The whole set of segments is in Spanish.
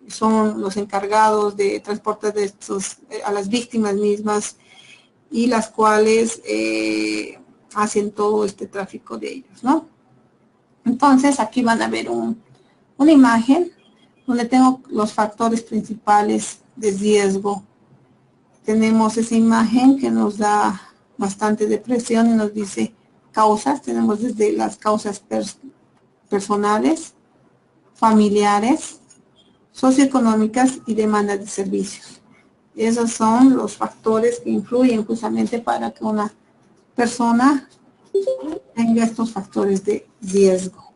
son los encargados de transporte de estos a las víctimas mismas y las cuales hacen todo este tráfico de ellos, ¿no? Entonces, aquí van a ver una imagen donde tengo los factores principales de riesgo. Tenemos esa imagen que nos da bastante depresión y nos dice causas. Tenemos desde las causas personales, familiares, socioeconómicas y demanda de servicios. Esos son los factores que influyen justamente para que una persona tenga estos factores de riesgo.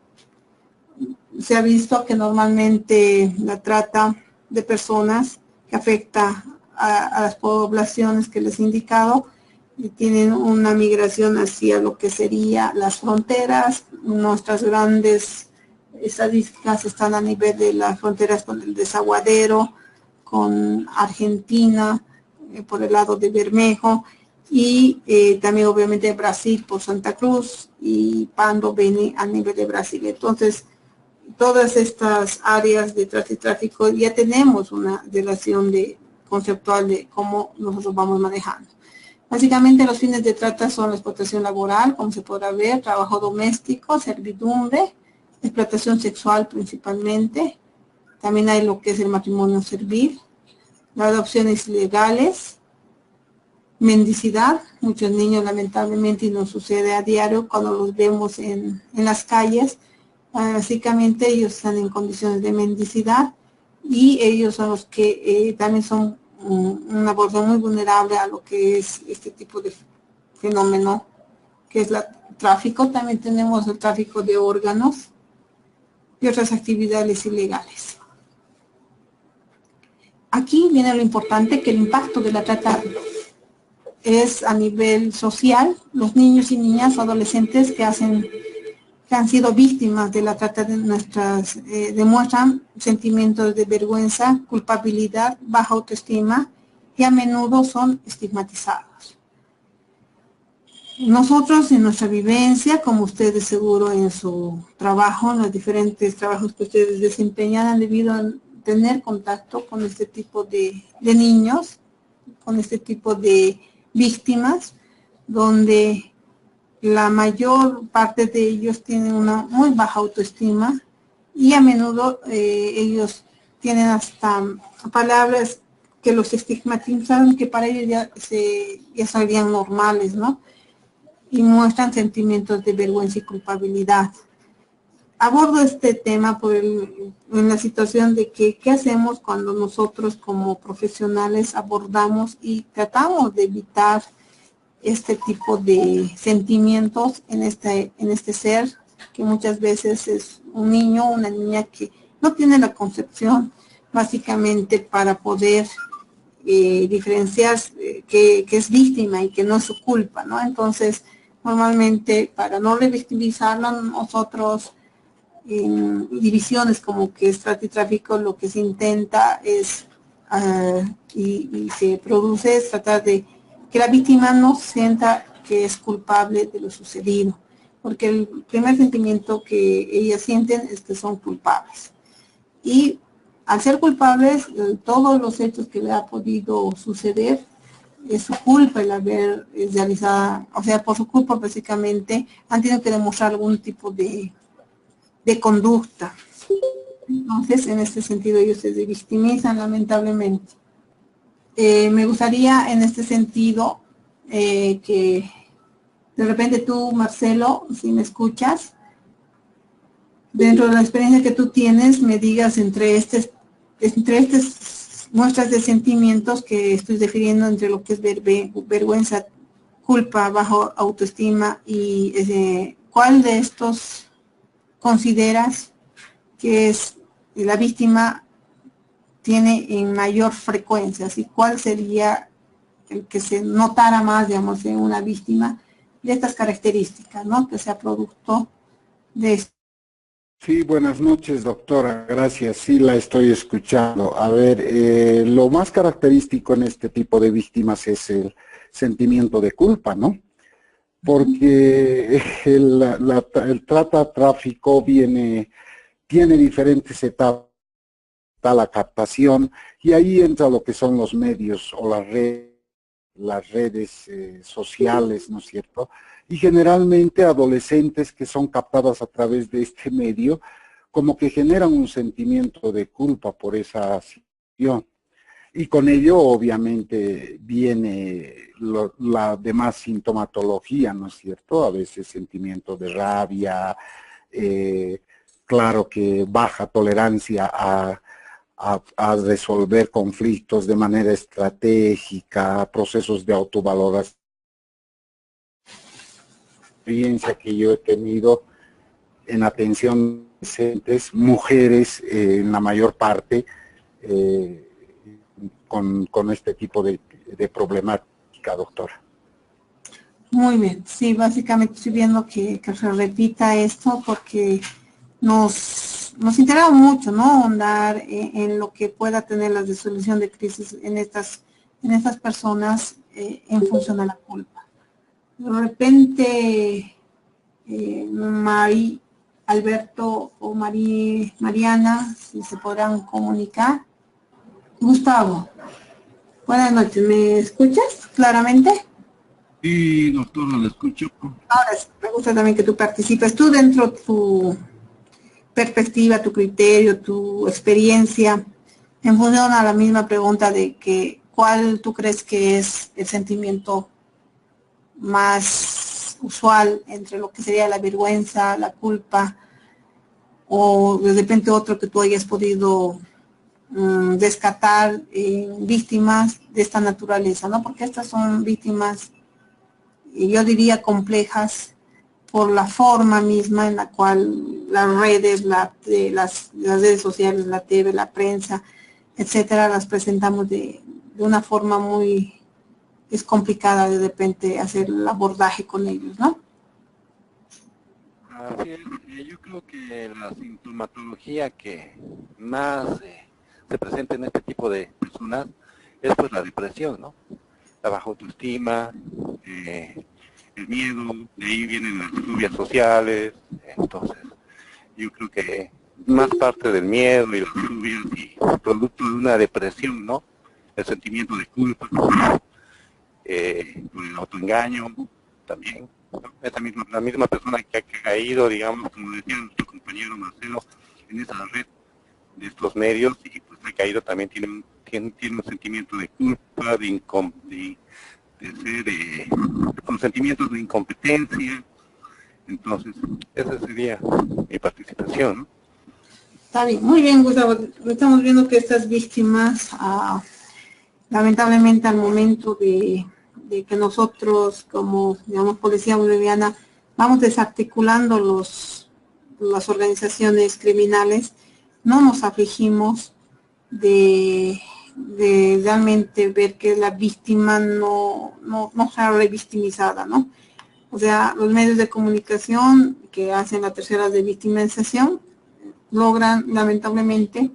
Se ha visto que normalmente la trata de personas que afecta a las poblaciones que les he indicado y tienen una migración hacia lo que sería las fronteras. Nuestras grandes estadísticas están a nivel de las fronteras con el Desaguadero, con Argentina, por el lado de Bermejo, y también obviamente Brasil por Santa Cruz y Pando, Beni a nivel de Brasil. Entonces, todas estas áreas de tráfico ya tenemos una relación conceptual de cómo nosotros vamos manejando. Básicamente los fines de trata son la explotación laboral, como se podrá ver, trabajo doméstico, servidumbre, explotación sexual principalmente. También hay lo que es el matrimonio servil, las adopciones ilegales, mendicidad. Muchos niños lamentablemente, y nos sucede a diario cuando los vemos en las calles, básicamente ellos están en condiciones de mendicidad y ellos son los que también son una población muy vulnerable a lo que es este tipo de fenómeno que es el tráfico. También tenemos el tráfico de órganos y otras actividades ilegales. Aquí viene lo importante, que el impacto de la trata es a nivel social. Los niños y niñas, adolescentes que han sido víctimas de la trata demuestran sentimientos de vergüenza, culpabilidad, baja autoestima y a menudo son estigmatizados. Nosotros en nuestra vivencia, como ustedes seguro en su trabajo, en los diferentes trabajos que ustedes desempeñan, han debido tener contacto con este tipo de niños, con este tipo de víctimas, donde la mayor parte de ellos tienen una muy baja autoestima y a menudo ellos tienen hasta palabras que los estigmatizan, que para ellos ya serían normales, ¿no? Y muestran sentimientos de vergüenza y culpabilidad. Abordo este tema en la situación de que qué hacemos cuando nosotros como profesionales abordamos y tratamos de evitar este tipo de sentimientos en este ser, que muchas veces es un niño o una niña que no tiene la concepción básicamente para poder diferenciar que es víctima y que no es su culpa, ¿no? Entonces, normalmente para no revictimizarlo, nosotros en divisiones como que es trata y tráfico, lo que se intenta es y se produce es tratar de que la víctima no sienta que es culpable de lo sucedido, porque el primer sentimiento que ellas sienten es que son culpables. Y al ser culpables, todos los hechos que le ha podido suceder es su culpa el haber realizado, o sea, por su culpa básicamente han tenido que demostrar algún tipo de conducta. Entonces, en este sentido, ellos se victimizan lamentablemente. Me gustaría en este sentido que de repente tú, Marcelo, si me escuchas, dentro de la experiencia que tú tienes, me digas entre estas muestras de sentimientos que estoy definiendo entre lo que es vergüenza, culpa, bajo autoestima y ¿cuál de estos consideras que es la víctima tiene en mayor frecuencia? ¿Sí? ¿Cuál sería el que se notara más, digamos, en una víctima de estas características, ¿no? Que sea producto de esto. Sí, buenas noches, doctora. Gracias. Sí, la estoy escuchando. A ver, lo más característico en este tipo de víctimas es el sentimiento de culpa, ¿no? Porque el tráfico tiene diferentes etapas está la captación, y ahí entra lo que son los medios o las redes sociales, ¿no es cierto? Y generalmente adolescentes que son captadas a través de este medio, como que generan un sentimiento de culpa por esa situación. Y con ello, obviamente, viene la demás sintomatología, ¿no es cierto? A veces sentimiento de rabia, claro que baja tolerancia a resolver conflictos de manera estratégica, procesos de autovaloración. Experiencia que yo he tenido en atención a adolescentes, mujeres en la mayor parte, con este tipo de problemática, doctora. Muy bien, sí, básicamente estoy viendo que se repita esto porque nos interesa mucho, ¿no? Ahondar en lo que pueda tener la resolución de crisis en estas personas en función de la culpa. De repente, Alberto o Mariana, si se podrán comunicar. Gustavo, buenas noches, ¿me escuchas claramente? Sí, doctora, lo escucho. Ahora me gusta también que tú participes, tú dentro de tu perspectiva, tu criterio, tu experiencia, en función a la misma pregunta de que cuál tú crees que es el sentimiento más usual entre lo que sería la vergüenza, la culpa, o de repente otro que tú hayas podido descartar víctimas de esta naturaleza, ¿no? Porque estas son víctimas, yo diría, complejas por la forma misma en la cual las redes, las redes sociales, la TV, la prensa, etcétera, las presentamos de una forma muy, es complicada de repente hacer el abordaje con ellos, ¿no? Así es, yo creo que la sintomatología que más se presenta en este tipo de personas es pues la depresión, ¿no? La baja autoestima, el miedo, de ahí vienen las fobias sociales. Entonces yo creo que más parte del miedo y las fobias y producto de una depresión, ¿no? El sentimiento de culpa, por el autoengaño también, ¿no? La misma persona que ha caído, digamos, como decía nuestro compañero Marcelo, en esa red de estos medios, y pues ha caído también tiene un sentimiento de culpa, con sentimientos de incompetencia. Entonces, esa sería mi participación, ¿no? Está bien, muy bien, Gustavo. Estamos viendo que estas víctimas, lamentablemente al momento de que nosotros, como, digamos, Policía Boliviana, vamos desarticulando las organizaciones criminales, no nos afligimos de realmente ver que la víctima no sea revictimizada, ¿no? O sea, los medios de comunicación que hacen la tercera de victimización logran, lamentablemente,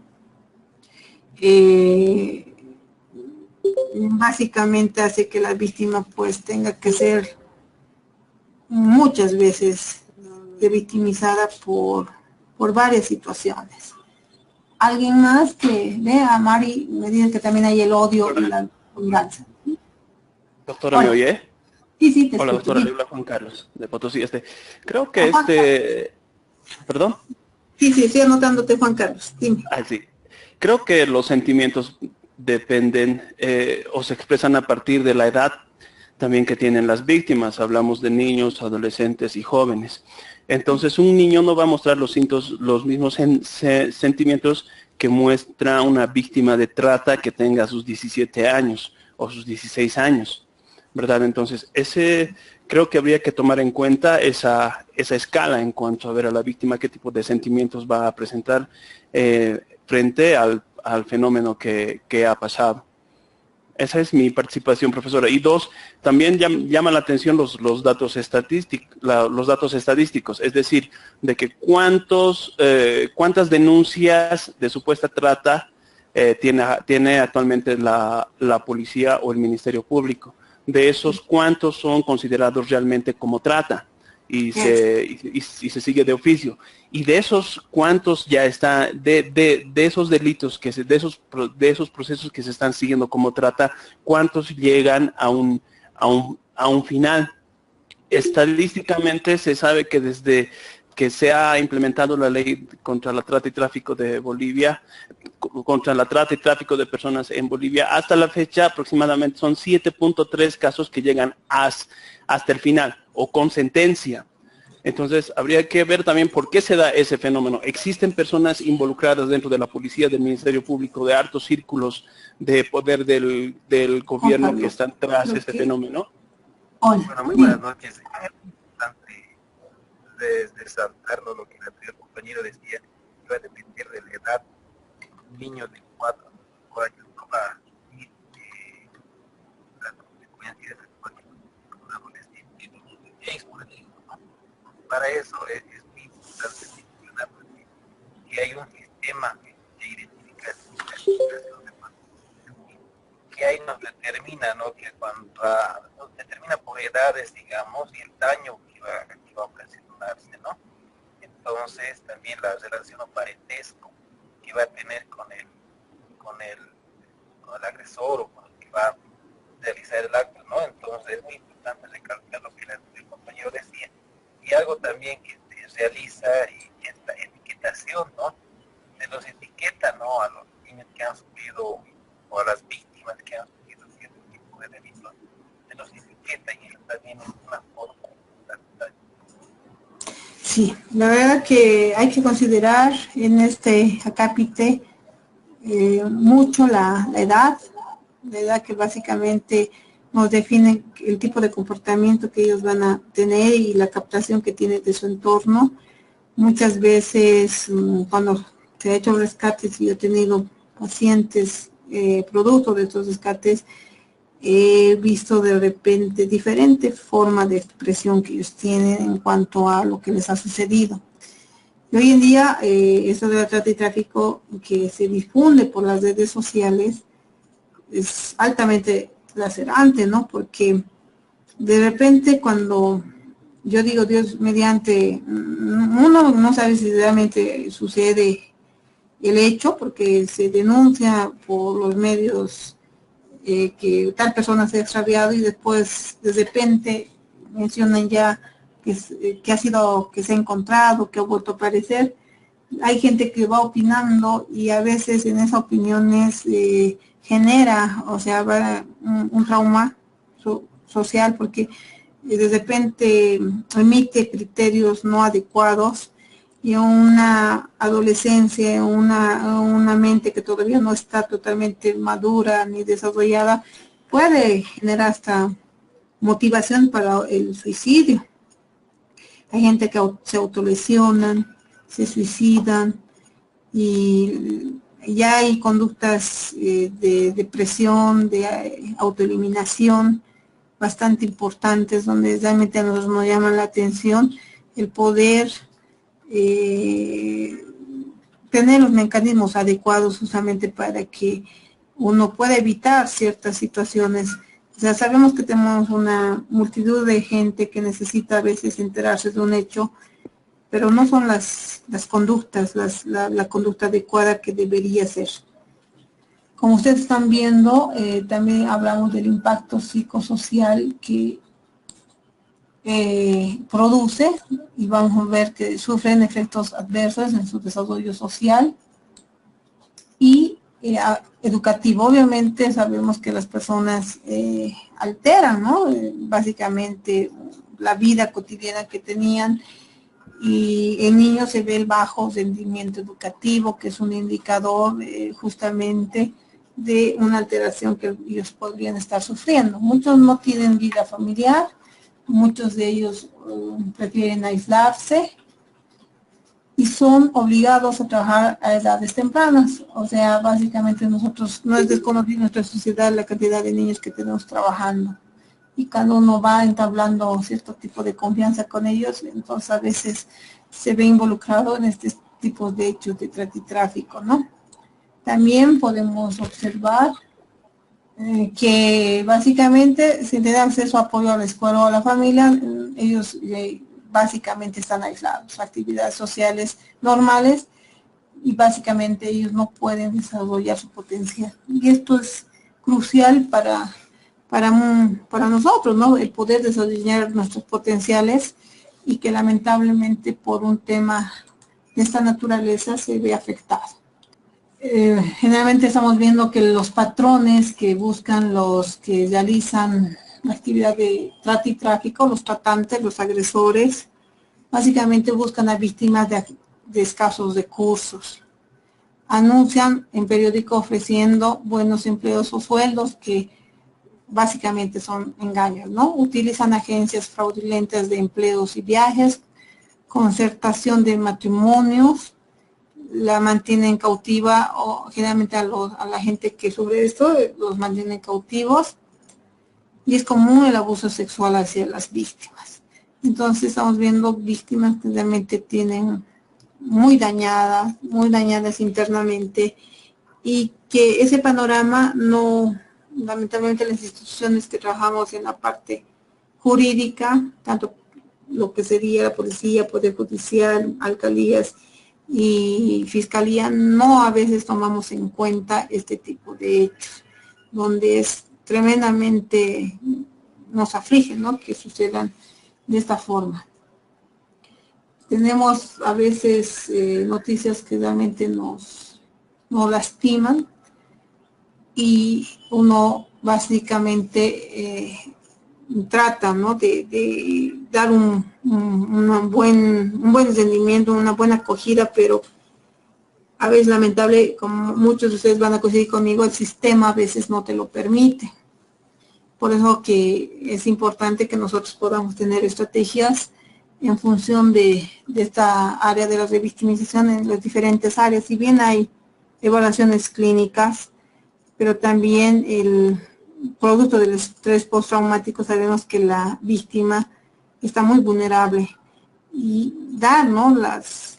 básicamente hace que la víctima pues tenga que ser muchas veces revictimizada por varias situaciones. Alguien más que vea, Mari, me dice que también hay el odio y la venganza. Doctora, ¿me oye? Sí, sí, te Hola, escucho. doctora, Sí. le habla Juan Carlos, de Potosí. Creo que ¿Perdón? Sí, estoy anotándote, Juan Carlos. Dime. Sí. Creo que los sentimientos dependen o se expresan a partir de la edad también que tienen las víctimas. Hablamos de niños, adolescentes y jóvenes. Entonces, un niño no va a mostrar los mismos sentimientos que muestra una víctima de trata que tenga sus 17 años o sus 16 años, ¿verdad? Entonces, creo que habría que tomar en cuenta esa escala en cuanto a ver a la víctima qué tipo de sentimientos va a presentar frente al fenómeno que ha pasado. Esa es mi participación, profesora. Y dos, también llama la atención los datos estadísticos, es decir, de que cuántas denuncias de supuesta trata tiene actualmente la policía o el Ministerio Público. De esos, ¿cuántos son considerados realmente como trata? y se sigue de oficio. Y de esos, ¿cuántos ya está, de esos delitos, de esos procesos que se están siguiendo como trata, cuántos llegan a un final? Estadísticamente se sabe que desde que se ha implementado la ley contra la trata y tráfico de Bolivia, contra la trata y tráfico de personas en Bolivia, hasta la fecha aproximadamente son 7.3 casos que llegan hasta el final o con sentencia. Entonces, habría que ver también por qué se da ese fenómeno. Existen personas involucradas dentro de la policía, del Ministerio Público, de hartos círculos de poder del gobierno que están tras este fenómeno. Hola. Bueno, muy buenas noches. Es importante resaltar lo que el anterior compañero decía, que iba a depender de la edad. Niños de 4 años no va a asumir las consecuencias de un adolescente de 6, por ejemplo, ¿no? Para eso es muy importante mencionar que hay un sistema de identificación de patrones que ahí nos determina, ¿no? Que nos determina por edades, digamos, y el daño que va a ocasionarse, ¿no? Entonces también la relación o parentesco que va a tener con el agresor o con el que va a realizar el acto, ¿no? Entonces es muy importante recalcar lo que el compañero decía. Y algo también que se realiza y es la etiquetación, ¿no? Se los etiqueta, ¿no? A los niños que han sufrido o a las víctimas que han sufrido cierto tipo de delitos, se los etiqueta y eso también es una forma de... Sí, la verdad que hay que considerar en este acápite mucho la edad que básicamente nos define el tipo de comportamiento que ellos van a tener y la captación que tienen de su entorno. Muchas veces cuando se ha hecho rescates y yo he tenido pacientes producto de estos rescates, he visto de repente diferentes formas de expresión que ellos tienen en cuanto a lo que les ha sucedido. Y hoy en día, esto de la trata y tráfico que se difunde por las redes sociales es altamente lacerante, ¿no? Porque de repente cuando yo digo Dios mediante, uno no sabe si realmente sucede el hecho, porque se denuncia por los medios que tal persona se ha extraviado y después de repente mencionan ya que ha sido, que se ha encontrado, que ha vuelto a aparecer. Hay gente que va opinando y a veces en esas opiniones genera, o sea, va un trauma social porque de repente emite criterios no adecuados y una adolescencia, una mente que todavía no está totalmente madura ni desarrollada, puede generar hasta motivación para el suicidio. Hay gente que se autolesionan, se suicidan y ya hay conductas de depresión, de autoeliminación bastante importantes donde realmente a nosotros nos llaman la atención el poder tener los mecanismos adecuados justamente para que uno pueda evitar ciertas situaciones. O sea, sabemos que tenemos una multitud de gente que necesita a veces enterarse de un hecho, pero no son las conductas, la conducta adecuada que debería ser. Como ustedes están viendo, también hablamos del impacto psicosocial que produce y vamos a ver que sufren efectos adversos en su desarrollo social y educativo. Obviamente sabemos que las personas alteran, ¿no? Básicamente la vida cotidiana que tenían y en niños se ve el bajo rendimiento educativo, que es un indicador justamente de una alteración que ellos podrían estar sufriendo. Muchos no tienen vida familiar, muchos de ellos prefieren aislarse y son obligados a trabajar a edades tempranas. O sea, básicamente nosotros, no es desconocido en nuestra sociedad la cantidad de niños que tenemos trabajando. Y cada uno va entablando cierto tipo de confianza con ellos, entonces a veces se ve involucrado en este tipo de hechos de trata y tráfico, ¿no? También podemos observar que básicamente si le dan acceso a apoyo a la escuela o a la familia, ellos básicamente están aislados, actividades sociales normales, y básicamente ellos no pueden desarrollar su potencial. Y esto es crucial para nosotros, ¿no? El poder desarrollar nuestros potenciales, y que lamentablemente por un tema de esta naturaleza se ve afectado. Generalmente estamos viendo que los patrones que buscan los que realizan la actividad de trata y tráfico, los tratantes, los agresores, básicamente buscan a víctimas de escasos recursos. Anuncian en periódico ofreciendo buenos empleos o sueldos que básicamente son engaños, ¿no? Utilizan agencias fraudulentas de empleos y viajes, concertación de matrimonios, la mantienen cautiva, o generalmente a la gente que sufre esto los mantienen cautivos, y es común el abuso sexual hacia las víctimas. Entonces estamos viendo víctimas que realmente tienen muy dañadas internamente, y que ese panorama no, lamentablemente las instituciones que trabajamos en la parte jurídica, tanto lo que sería la policía, poder judicial, alcaldías y fiscalía, no a veces tomamos en cuenta este tipo de hechos, donde es tremendamente, nos aflige, ¿no?, que sucedan de esta forma. Tenemos a veces noticias que realmente nos lastiman, y uno básicamente trata, ¿no?, de dar un buen rendimiento, una buena acogida, pero a veces lamentable, como muchos de ustedes van a coincidir conmigo, el sistema a veces no te lo permite. Por eso que es importante que nosotros podamos tener estrategias en función de esta área de la revictimización en las diferentes áreas. Si bien hay evaluaciones clínicas, pero también el producto del estrés postraumático, sabemos que la víctima está muy vulnerable, y dar, ¿no?, las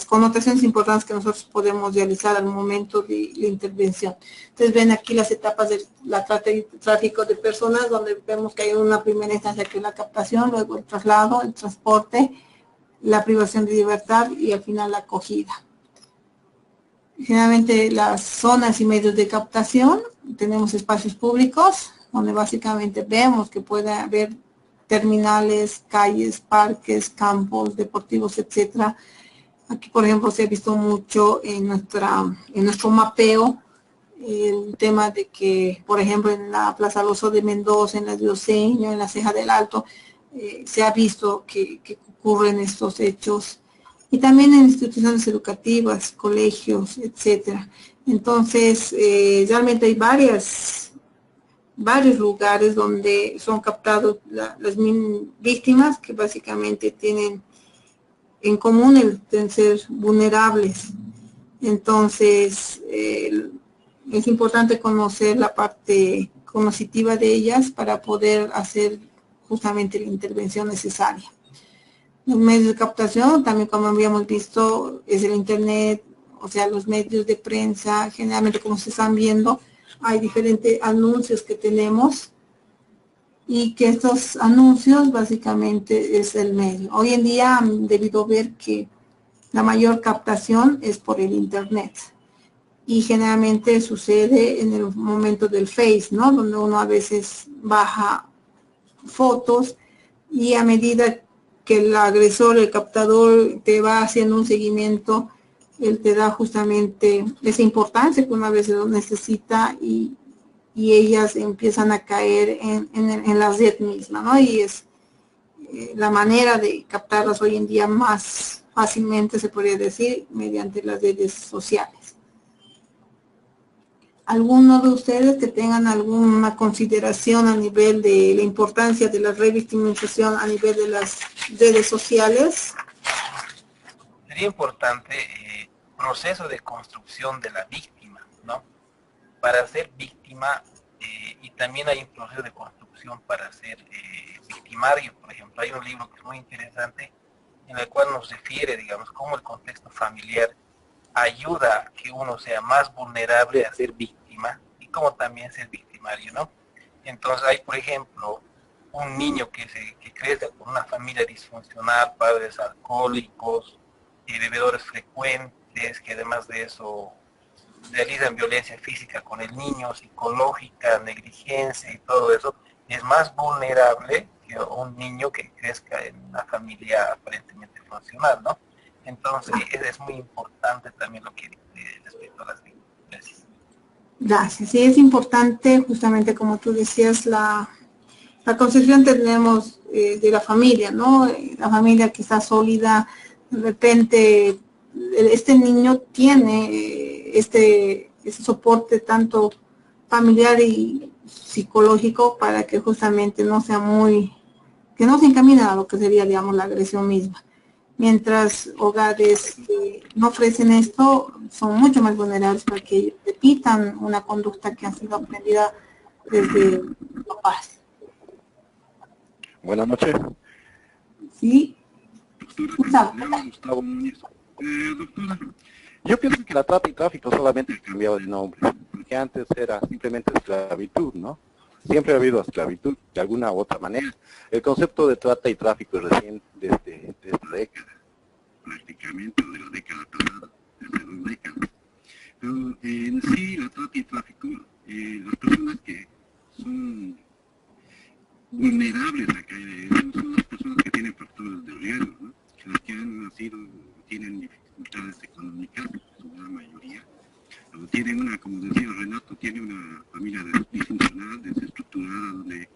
connotaciones importantes que nosotros podemos realizar al momento de la intervención. Entonces ven aquí las etapas de la trata y tráfico de personas, donde vemos que hay una primera instancia que es la captación, luego el traslado, el transporte, la privación de libertad y al final la acogida. Generalmente las zonas y medios de captación, tenemos espacios públicos, donde básicamente vemos que puede haber terminales, calles, parques, campos deportivos, etcétera. Aquí, por ejemplo, se ha visto mucho en nuestro mapeo el tema de que, por ejemplo, en la Plaza Alonso de Mendoza, en la Dioseño, en la Ceja del Alto, se ha visto que ocurren estos hechos, y también en instituciones educativas, colegios, etcétera. Entonces, realmente hay varios lugares donde son captados las víctimas, que básicamente tienen en común el ser vulnerables. Entonces, es importante conocer la parte cognitiva de ellas para poder hacer justamente la intervención necesaria. Los medios de captación, también como habíamos visto, es el internet, o sea, los medios de prensa. Generalmente, como se están viendo, hay diferentes anuncios que tenemos, y que estos anuncios básicamente es el medio. Hoy en día han debido ver que la mayor captación es por el internet, y generalmente sucede en el momento del Face, ¿no?, donde uno a veces baja fotos, y a medida que el agresor, el captador, te va haciendo un seguimiento, él te da justamente esa importancia que una vez lo necesita, y ellas empiezan a caer en la red misma, ¿no? Y es la manera de captarlas hoy en día más fácilmente, se podría decir, mediante las redes sociales. ¿Alguno de ustedes que tengan alguna consideración a nivel de la importancia de la revictimización a nivel de las redes sociales? Sería importante el proceso de construcción de la víctima, ¿no? Para ser víctima, y también hay un proceso de construcción para ser victimario. Por ejemplo, hay un libro que es muy interesante, en el cual nos refiere, digamos, cómo el contexto familiar ayuda a que uno sea más vulnerable a ser víctima, y cómo también ser victimario, ¿no? Entonces hay, por ejemplo, un niño que crece con una familia disfuncional, padres alcohólicos, bebedores frecuentes, que además de eso realizan violencia física con el niño, psicológica, negligencia y todo eso, es más vulnerable que un niño que crezca en una familia aparentemente funcional, ¿no? Entonces es muy importante también lo que respecto a las víctimas. Gracias. Gracias. Sí, es importante, justamente como tú decías, la concepción tenemos de la familia, ¿no? La familia que está sólida, de repente este niño tiene este soporte tanto familiar y psicológico para que justamente no sea que no se encamina a lo que sería, digamos, la agresión misma. Mientras hogares que no ofrecen esto son mucho más vulnerables para que repitan una conducta que ha sido aprendida desde papás. Buenas noches. Sí. Gustavo Muñiz. Doctora, yo pienso que la trata y tráfico solamente ha cambiado de nombre, porque antes era simplemente esclavitud, ¿no? Siempre ha habido esclavitud, de alguna u otra manera. El concepto de trata y tráfico es recién desde esta década, prácticamente, de la década pasada, desde 2 décadas. Pero en sí, la trata y tráfico, las personas que son vulnerables a caer, son las personas que tienen factores de riesgo, ¿no? Las que han nacido tienen dificultades económicas, su gran mayoría, o tienen como decía Renato, tiene una familia disfuncional, desestructurada, donde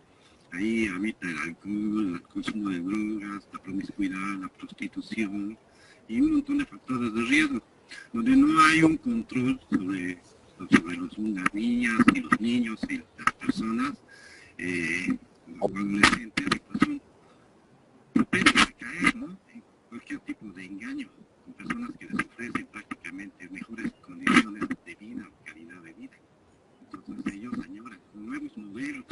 ahí habita el alcohol, el consumo de drogas, la promiscuidad, la prostitución y un montón de factores de riesgo, donde no hay un control sobre las niñas y los niños y las personas adolescentes que son propensos a caer, ¿no? En cualquier tipo de engaño, con personas que les ofrecen prácticamente mejores condiciones de vida o calidad de vida. Entonces ellos añoran con nuevos modelos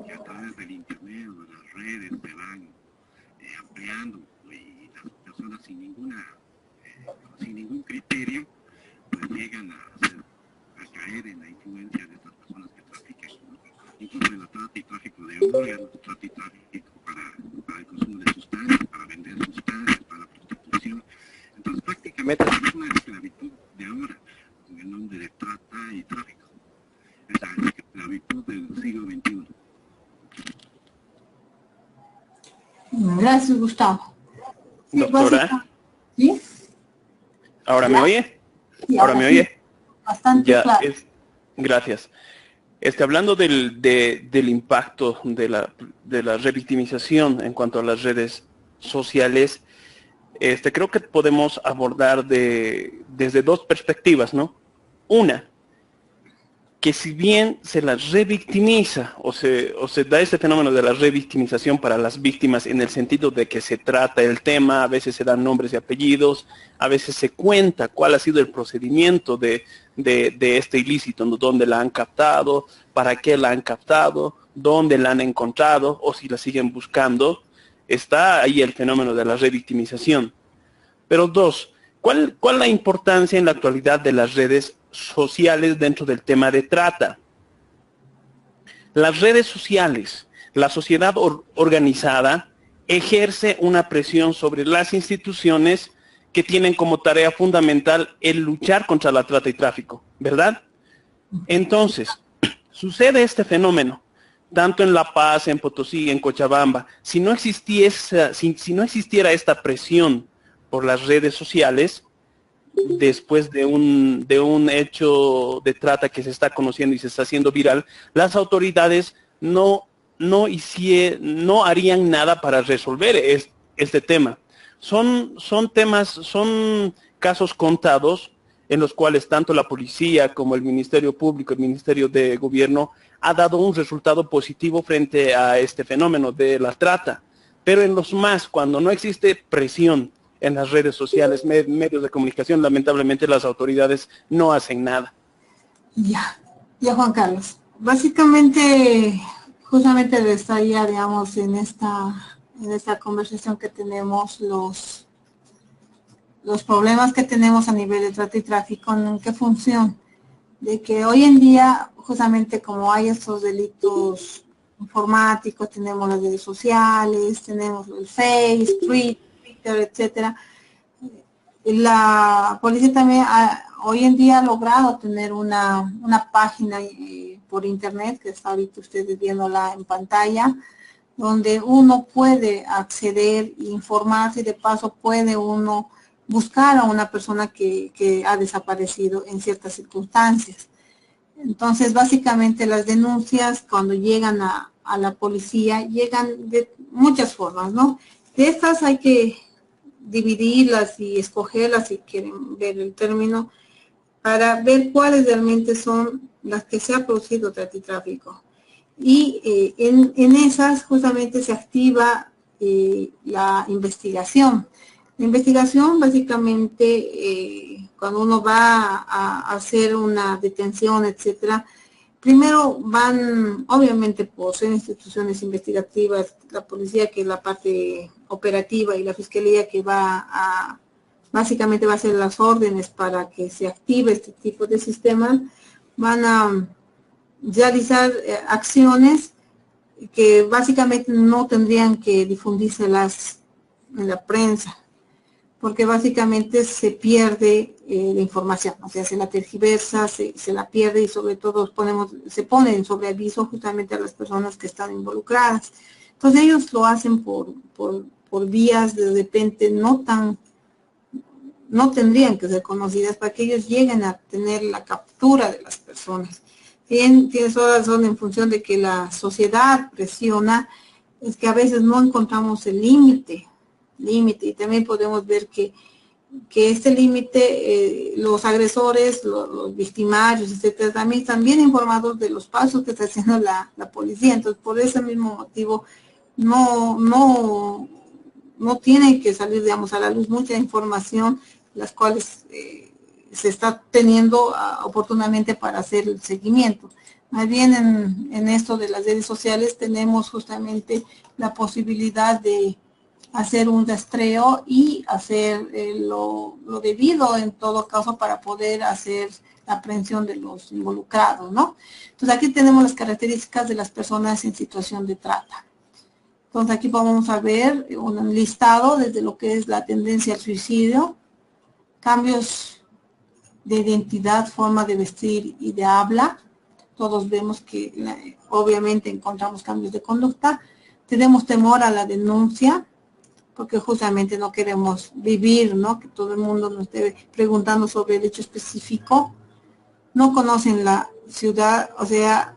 que a través del internet o de las redes se van ampliando, y las personas sin ningún criterio pues llegan a caer en la influencia de estas personas que trafican, ¿no? Incluso en la trata y tráfico de órganos, trata y tráfico para el consumo de sustancias, para vender sustancias, para la prostitución. Entonces prácticamente es una esclavitud de ahora, con el nombre de trata y tráfico. Es la esclavitud del siglo XXI. Gracias, Gustavo. Sí, doctora. ¿Sí? ¿Ahora me oye? Sí, ¿Ahora me oye? Bastante ya, claro. Gracias. Hablando del impacto de la revictimización en cuanto a las redes sociales, creo que podemos abordar desde 2 perspectivas, ¿no? Una, que si bien se las revictimiza o se da este fenómeno de la revictimización para las víctimas en el sentido de que se trata el tema, a veces se dan nombres y apellidos, a veces se cuenta cuál ha sido el procedimiento de este ilícito, dónde la han captado, para qué la han captado, dónde la han encontrado o si la siguen buscando, está ahí el fenómeno de la revictimización. Pero 2, ¿cuál la importancia en la actualidad de las redes sociales dentro del tema de trata? Las redes sociales, la sociedad organizada ejerce una presión sobre las instituciones que tienen como tarea fundamental el luchar contra la trata y tráfico, ¿verdad? Entonces, sucede este fenómeno, tanto en La Paz, en Potosí, en Cochabamba. Si no existiera esta presión por las redes sociales, después de un hecho de trata que se está conociendo y se está haciendo viral, las autoridades no harían nada para resolver este tema. Son casos contados en los cuales tanto la policía como el Ministerio Público, el Ministerio de Gobierno, ha dado un resultado positivo frente a este fenómeno de la trata. Pero en los más, cuando no existe presión en las redes sociales, medios de comunicación, lamentablemente las autoridades no hacen nada. Ya Juan Carlos. Básicamente, justamente estaría, digamos, en esta conversación que tenemos, los problemas que tenemos a nivel de trata y tráfico, ¿en qué función? De que hoy en día, justamente como hay estos delitos informáticos, tenemos las redes sociales, tenemos el Face, Twitter, etcétera. La policía también hoy en día ha logrado tener una página por internet, que está ahorita ustedes viéndola en pantalla, donde uno puede acceder e informarse, y de paso puede uno buscar a una persona que ha desaparecido en ciertas circunstancias. Entonces, básicamente las denuncias cuando llegan a la policía, llegan de muchas formas, ¿no? De estas hay que dividirlas y escogerlas, si quieren ver el término, para ver cuáles realmente son las que se ha producido trata y tráfico. Y en esas justamente se activa la investigación. La investigación básicamente cuando uno va a hacer una detención, etcétera, primero van, obviamente, por ser instituciones investigativas, la policía, que es la parte operativa, y la fiscalía, que básicamente va a hacer las órdenes para que se active este tipo de sistemas, van a realizar acciones que básicamente no tendrían que difundírselas en la prensa, porque básicamente se pierde la información, o sea, se la tergiversa, se la pierde, y sobre todo se pone en sobreaviso justamente a las personas que están involucradas. Entonces ellos lo hacen por vías de repente no tendrían que ser conocidas, para que ellos lleguen a tener la captura de las personas. Tienes toda razón, en función de que la sociedad presiona, es que a veces no encontramos el límite, y también podemos ver que este límite, los agresores, los victimarios, etcétera, también están bien informados de los pasos que está haciendo la policía. Entonces, por ese mismo motivo, no tiene que salir, digamos, a la luz mucha información, las cuales se está teniendo oportunamente para hacer el seguimiento. Más bien en esto de las redes sociales tenemos justamente la posibilidad de hacer un rastreo y hacer lo debido en todo caso para poder hacer la aprehensión de los involucrados, ¿no? Entonces aquí tenemos las características de las personas en situación de trata. Entonces aquí vamos a ver un listado desde lo que es la tendencia al suicidio, cambios de identidad, forma de vestir y de habla. Todos vemos que obviamente encontramos cambios de conducta. Tenemos temor a la denuncia, porque justamente no queremos vivir, ¿no?, que todo el mundo nos esté preguntando sobre el hecho específico. No conocen la ciudad, o sea,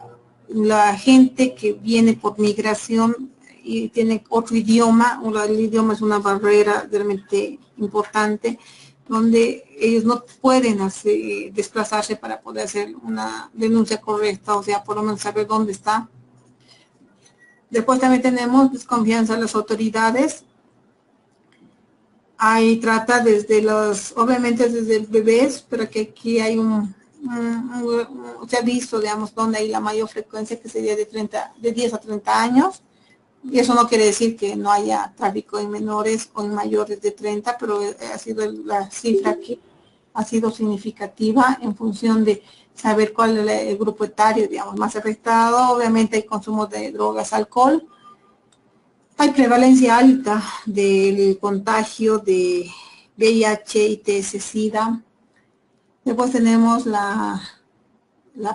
la gente que viene por migración y tiene otro idioma, el idioma es una barrera realmente importante, donde ellos no pueden desplazarse para poder hacer una denuncia correcta, o sea, por lo menos saber dónde está. Después también tenemos desconfianza en las autoridades. Hay trata obviamente desde bebés, pero que aquí hay se ha visto, digamos, donde hay la mayor frecuencia, que sería de 10 a 30 años. Y eso no quiere decir que no haya tráfico en menores o en mayores de 30, pero ha sido la cifra que ha sido significativa en función de saber cuál es el grupo etario, digamos, más afectado. Obviamente hay consumo de drogas, alcohol. Hay prevalencia alta del contagio de VIH, ITS, SIDA. Después tenemos la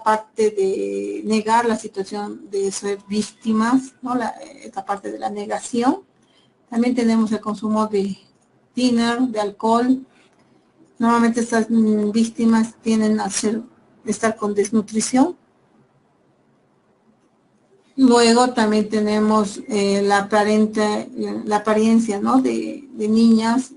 parte de negar la situación de ser víctimas, ¿no?, esta parte de la negación. También tenemos el consumo de tiner, de alcohol. Normalmente estas víctimas tienden a estar con desnutrición. Luego también tenemos la apariencia, ¿no?, de niñas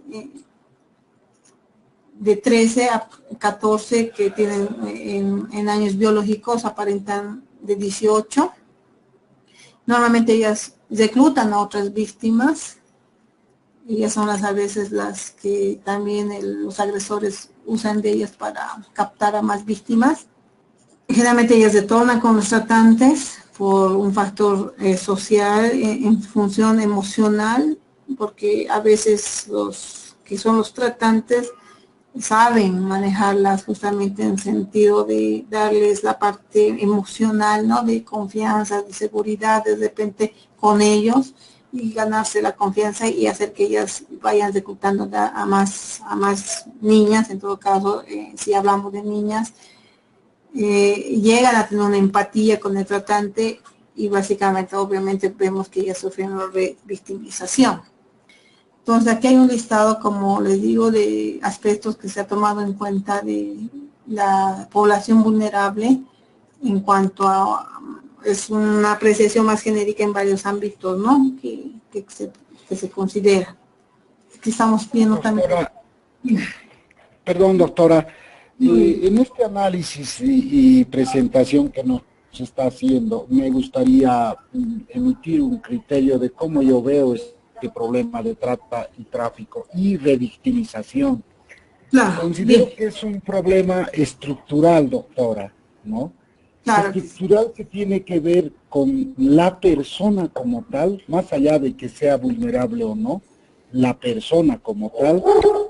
de 13 a 14 que tienen en años biológicos, aparentan de 18. Normalmente ellas reclutan a otras víctimas. Ellas son a veces las que también los agresores usan de ellas para captar a más víctimas. Generalmente ellas retornan con los tratantes por un factor social, en función emocional, porque a veces los que son los tratantes saben manejarlas justamente en sentido de darles la parte emocional, ¿no? De confianza, de seguridad, de repente con ellos y ganarse la confianza y hacer que ellas vayan reclutando a más niñas, en todo caso, si hablamos de niñas, llegan a tener una empatía con el tratante y básicamente, obviamente, vemos que ellas sufren una revictimización. Entonces, aquí hay un listado, como les digo, de aspectos que se ha tomado en cuenta de la población vulnerable en cuanto a, es una apreciación más genérica en varios ámbitos, ¿no? Que se considera. Aquí estamos viendo también. Perdón, doctora. En este análisis y presentación que nos está haciendo, me gustaría emitir un criterio de cómo yo veo este problema de trata y tráfico y revictimización. Claro, considero que es un problema estructural, doctora, ¿no? Claro. Estructural que tiene que ver con la persona como tal, más allá de que sea vulnerable o no, la persona como tal,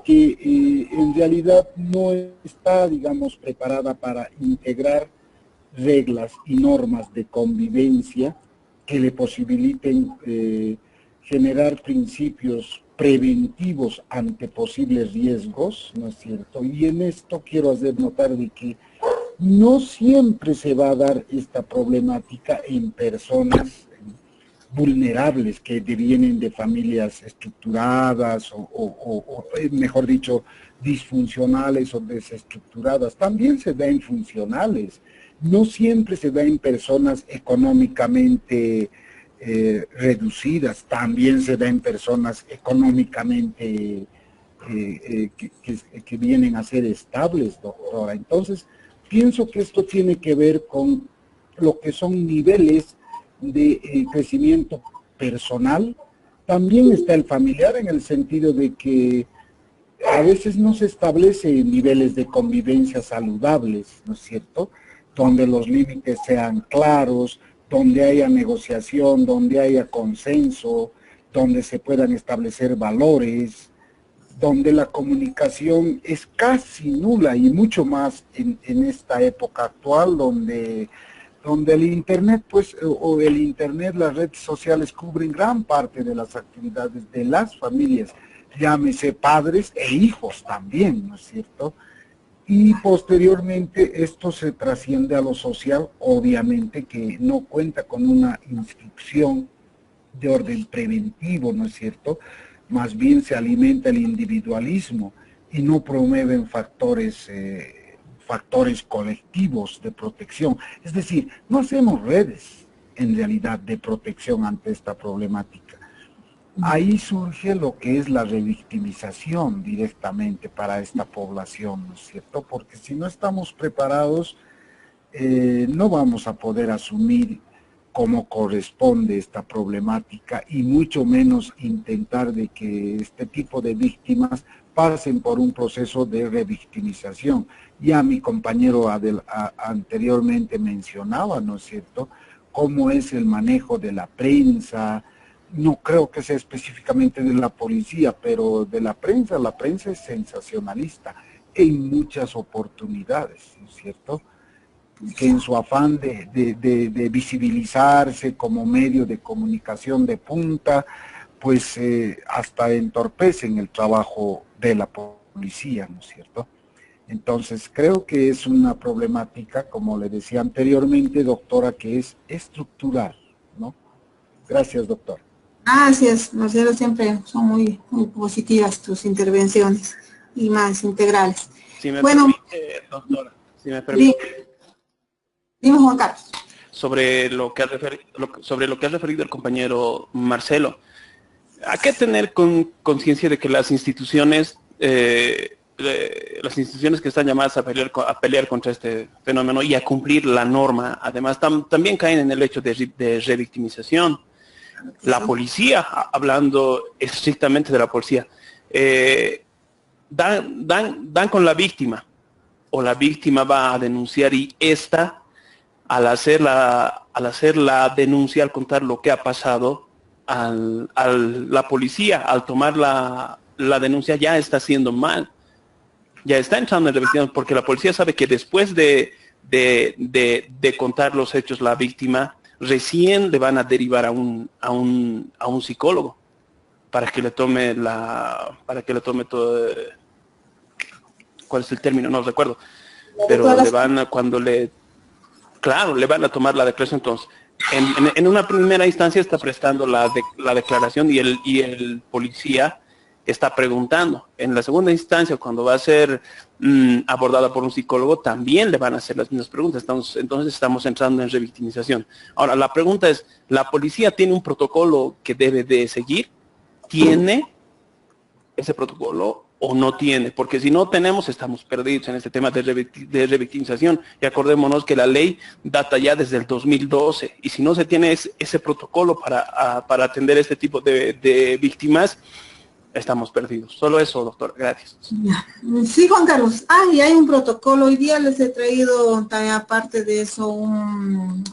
que en realidad no está, digamos, preparada para integrar reglas y normas de convivencia que le posibiliten generar principios preventivos ante posibles riesgos, ¿no es cierto? Y en esto quiero hacer notar de que no siempre se va a dar esta problemática en personas vulnerables que devienen de familias estructuradas o mejor dicho, disfuncionales o desestructuradas. También se da en funcionales. No siempre se da en personas económicamente reducidas, también se da en personas económicamente que vienen a ser estables, doctora. Entonces, pienso que esto tiene que ver con lo que son niveles de crecimiento personal. También está el familiar en el sentido de que a veces no se establecen niveles de convivencia saludables, ¿no es cierto?, donde los límites sean claros, donde haya negociación, donde haya consenso, donde se puedan establecer valores, donde la comunicación es casi nula y mucho más en esta época actual donde el Internet, pues, o el Internet, las redes sociales cubren gran parte de las actividades de las familias, llámese padres e hijos también, ¿no es cierto? Y posteriormente esto se trasciende a lo social, obviamente que no cuenta con una instrucción de orden preventivo, ¿no es cierto? Más bien se alimenta el individualismo y no promueven factores colectivos de protección. Es decir, no hacemos redes en realidad de protección ante esta problemática. Ahí surge lo que es la revictimización directamente para esta población, ¿no es cierto? Porque si no estamos preparados, no vamos a poder asumir cómo corresponde esta problemática y mucho menos intentar de que este tipo de víctimas pasen por un proceso de revictimización. Ya mi compañero anteriormente mencionaba, ¿no es cierto?, cómo es el manejo de la prensa. No creo que sea específicamente de la policía, pero de la prensa es sensacionalista en muchas oportunidades, ¿no es cierto?, que en su afán de visibilizarse como medio de comunicación de punta, pues hasta entorpecen el trabajo de la policía, ¿no es cierto? Entonces creo que es una problemática, como le decía anteriormente, doctora, que es estructural, ¿no? Gracias, doctor. Gracias, Marcelo, siempre son muy positivas tus intervenciones y más integrales. Si me permite, doctora, si me permite. Dime, Juan Carlos. Sobre lo que ha referido el compañero Marcelo. Hay que tener conciencia de que las instituciones que están llamadas a pelear contra este fenómeno y a cumplir la norma, además también caen en el hecho de revictimización. La policía, hablando estrictamente de la policía, dan con la víctima, o la víctima va a denunciar y esta, al hacer la denuncia, al contar lo que ha pasado, la policía, al tomar la denuncia, ya está haciendo mal. ya está entrando en revictimización, porque la policía sabe que después de contar los hechos la víctima, recién le van a derivar a un psicólogo para que le tome todo, ¿cuál es el término? No recuerdo, pero le van a, le van a tomar la declaración. Entonces, en una primera instancia está prestando la declaración y el policía está preguntando. En la segunda instancia, cuando va a ser abordada por un psicólogo, también le van a hacer las mismas preguntas. Entonces estamos entrando en revictimización. Ahora, la pregunta es, ¿la policía tiene un protocolo que debe de seguir? ¿Tiene ese protocolo o no tiene? Porque si no tenemos, estamos perdidos en este tema de revictimización. Y acordémonos que la ley data ya desde el 2012. Y si no se tiene ese protocolo para atender este tipo de víctimas, estamos perdidos. Solo eso, doctor. Gracias. Sí, Juan Carlos. Y hay un protocolo. Hoy día les he traído también, aparte de eso,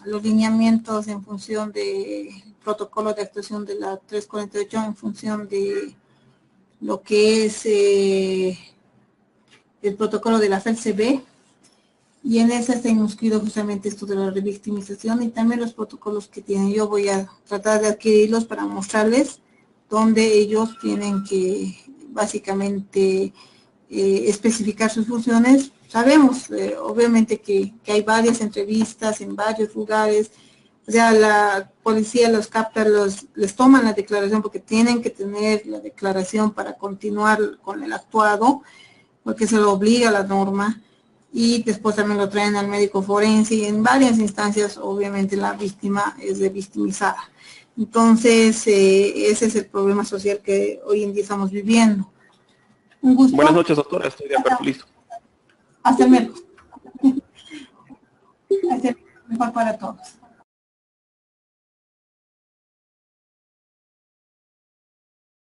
los lineamientos en función de protocolo de actuación de la 348 en función de lo que es el protocolo de la FELCB, y en ese está inscrito justamente esto de la revictimización y también los protocolos que tienen. Yo voy a tratar de adquirirlos para mostrarles donde ellos tienen que básicamente especificar sus funciones. Sabemos obviamente que hay varias entrevistas en varios lugares, o sea, la policía los capta, les toman la declaración porque tienen que tener la declaración para continuar con el actuado, porque se lo obliga la norma, y después también lo traen al médico forense, y en varias instancias obviamente la víctima es revictimizada. Entonces, ese es el problema social que hoy en día estamos viviendo. Un gusto. Buenas noches, doctora. Estoy de acuerdo, listo. Hasta el miércoles. Hasta el miércoles. Mejor para todos.